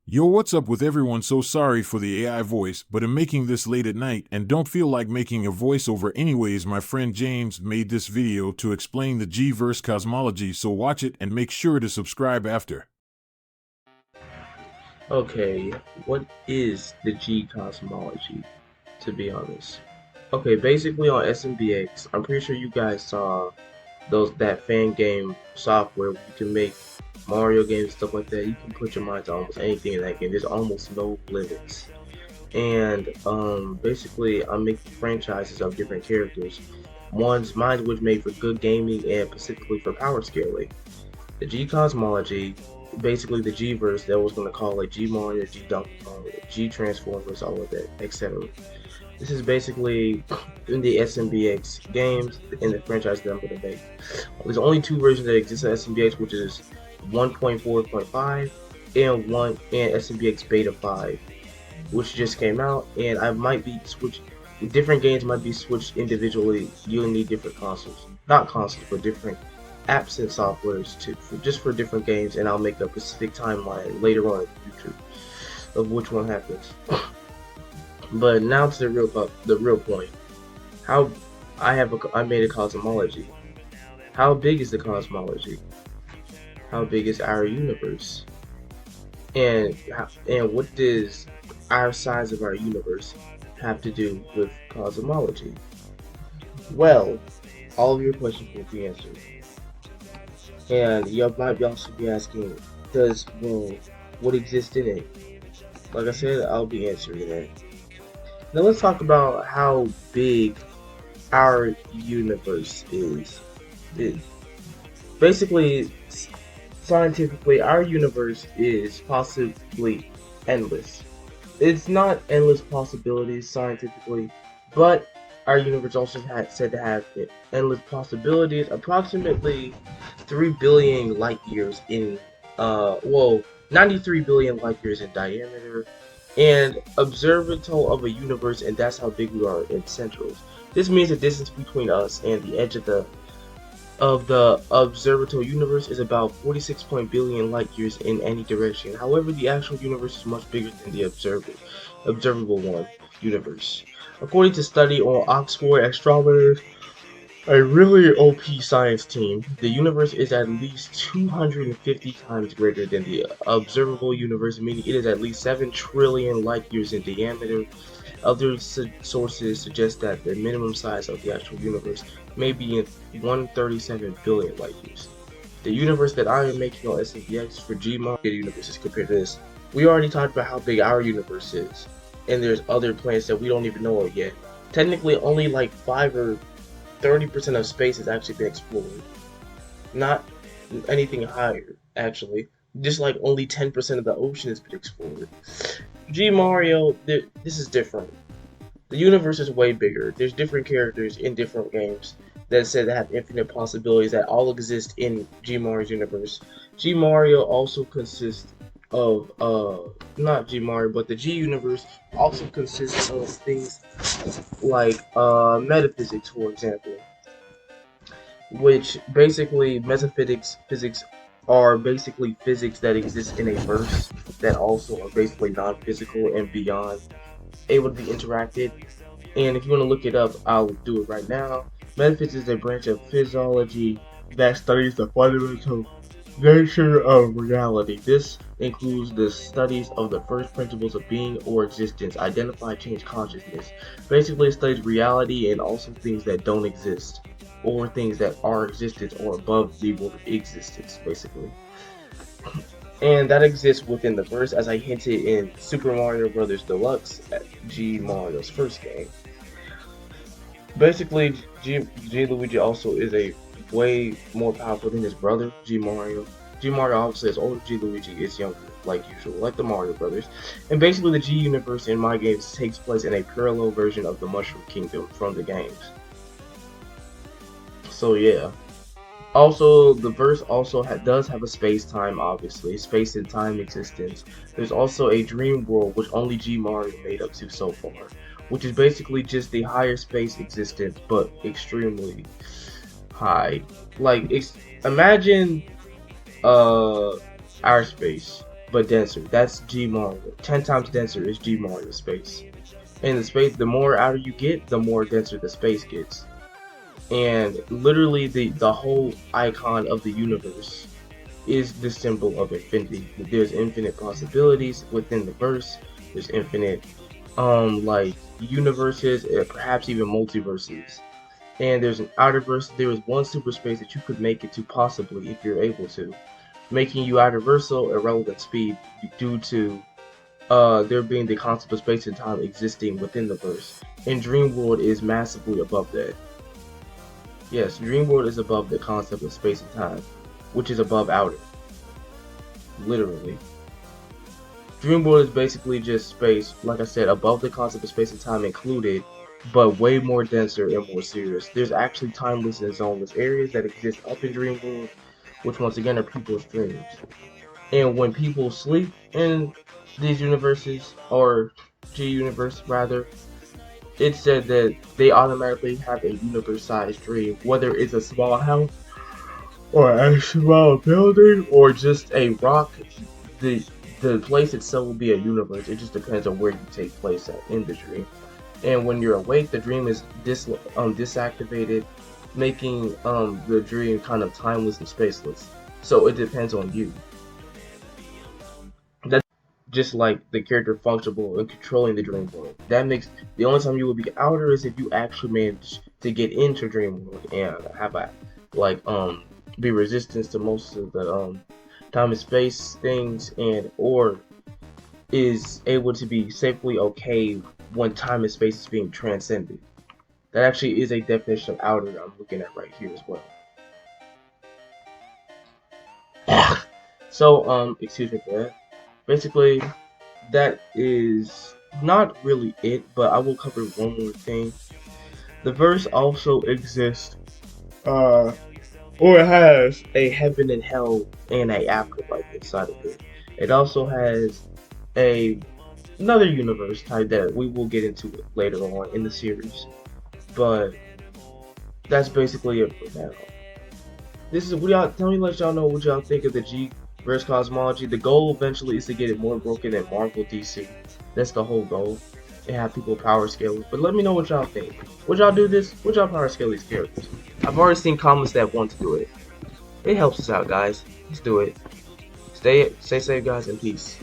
Yo, what's up with everyone? So sorry for the AI voice, but I'm making this late at night and don't feel like making a voiceover anyways. My friend James made this video to explain the G Verse Cosmology, so watch it and make sure to subscribe after. Okay, what is the G Cosmology, to be honest? Okay, basically on SMBX, I'm pretty sure you guys saw that fan game software where you can make Mario games, stuff like that. You can put your mind to almost anything in that game. There's almost no limits. And basically I'm making franchises of different characters. Mine was made for good gaming and specifically for power scaling. The G Cosmology, basically the G Verse that was going to call it G Mario, G Donkey Kong, G Transformers, all of that, etc. This is basically in the SMBX games in the franchise that I'm going to make. There's only two versions that exist in SMBX, which is 1.4.5 and SMBX Beta 5, which just came out, and I might be switched. Different games might be switched individually. You'll need different consoles, not consoles, but different apps and softwares just for different games, and I'll make a specific timeline later on in the future of which one happens. But now to the real point. How I made a cosmology. How big is the cosmology? How big is our universe? And what does our size of our universe have to do with cosmology? Well, all of your questions will be answered. And you might also be asking, what exists in it? Like I said, I'll be answering that. Now let's talk about how big our universe is. It, Basically, scientifically, our universe is possibly endless. It's not endless possibilities scientifically, but our universe also said to have endless possibilities. Approximately 3 billion light years in, 93 billion light years in diameter, and observable of a universe, and that's how big we are in centrals. This means the distance between us and the edge of the observable universe is about 46 billion light years in any direction. However, the actual universe is much bigger than the observable one universe. According to study on Oxford astronomers, a really OP science team, the universe is at least 250 times greater than the observable universe, meaning it is at least 7 trillion light years in diameter. Other sources suggest that the minimum size of the actual universe may be in 137 billion light years. The universe that I am making on SNPX for Gmod universes compared to this. We already talked about how big our universe is, and there's other planets that we don't even know yet. Technically, only like 5 or 30% of space has actually been explored. Not anything higher, actually. Just like only 10% of the ocean has been explored. G Mario, this is different. The universe is way bigger. There's different characters in different games that said that have infinite possibilities that all exist in G Mario's universe. G Mario also consists of not G Mario, but the G universe also consists of things like metaphysics, for example, which basically physics are basically physics that exist in a verse that also are basically non-physical and beyond able to be interacted. And if you want to look it up, I'll do it right now. Metaphysics is a branch of physiology that studies the fundamental nature of reality. This includes the studies of the first principles of being or existence, identify, change consciousness. Basically, it studies reality and also things that don't exist, or things that are existence or above the world of existence, basically. And that exists within the verse, as I hinted in Super Mario Bros. Deluxe at G Mario's first game. Basically, G Luigi also is a way more powerful than his brother, G Mario. G Mario obviously is older, G Luigi is younger, like usual, like the Mario Brothers. And basically, the G universe in my games takes place in a parallel version of the Mushroom Kingdom from the games. So yeah. Also, the verse also does have a space-time, obviously, space and time existence. There's also a dream world, which only G Mario made up to so far, which is basically just the higher space existence, but extremely high. Like, imagine our space, but denser. That's G Mario. 10 times denser is G Mario space. And the space, the more outer you get, the more denser the space gets. And literally the whole icon of the universe is the symbol of infinity. There's infinite possibilities within the verse. There's infinite like universes, perhaps even multiverses. And there's an outer verse. There is one super space that you could make it to possibly if you're able to, making you outerversal at relevant speed due to there being the concept of space and time existing within the verse. And Dreamworld is massively above that. Yes, Dreamworld is above the concept of space and time, which is above outer. Literally. Dreamworld is basically just space, like I said, above the concept of space and time included, but way more denser and more serious. There's actually timeless and zoneless areas that exist up in Dreamworld, which once again are people's dreams. And when people sleep in these universes, or G universe rather, it's said that they automatically have a universe-sized dream, whether it's a small house, or a small building, or just a rock. The place itself will be a universe. It just depends on where you take place at in the dream. And when you're awake, the dream is disactivated, making the dream kind of timeless and spaceless. So it depends on you. That's just like the character functional and controlling the dream world. That makes the only time you will be outer is if you actually manage to get into dream world and have a be resistance to most of the time and space things, and or is able to be safely okay when time and space is being transcended. That actually is a definition of outer that I'm looking at right here as well. So, excuse me for that. Basically, that is not really it, but I will cover one more thing. The verse also exists, or it has a heaven and hell and a afterlife inside of it. It also has another universe type that we will get into it later on in the series. But that's basically it for now. This is what y'all tell me. Let y'all know what y'all think of the G Verse Cosmology. The goal eventually is to get it more broken than Marvel DC. That's the whole goal. And have people power scale it. But let me know what y'all think. Would y'all do this? Would y'all power scale these characters? I've already seen comments that want to do it. It helps us out, guys. Let's do it. Stay safe, guys, and peace.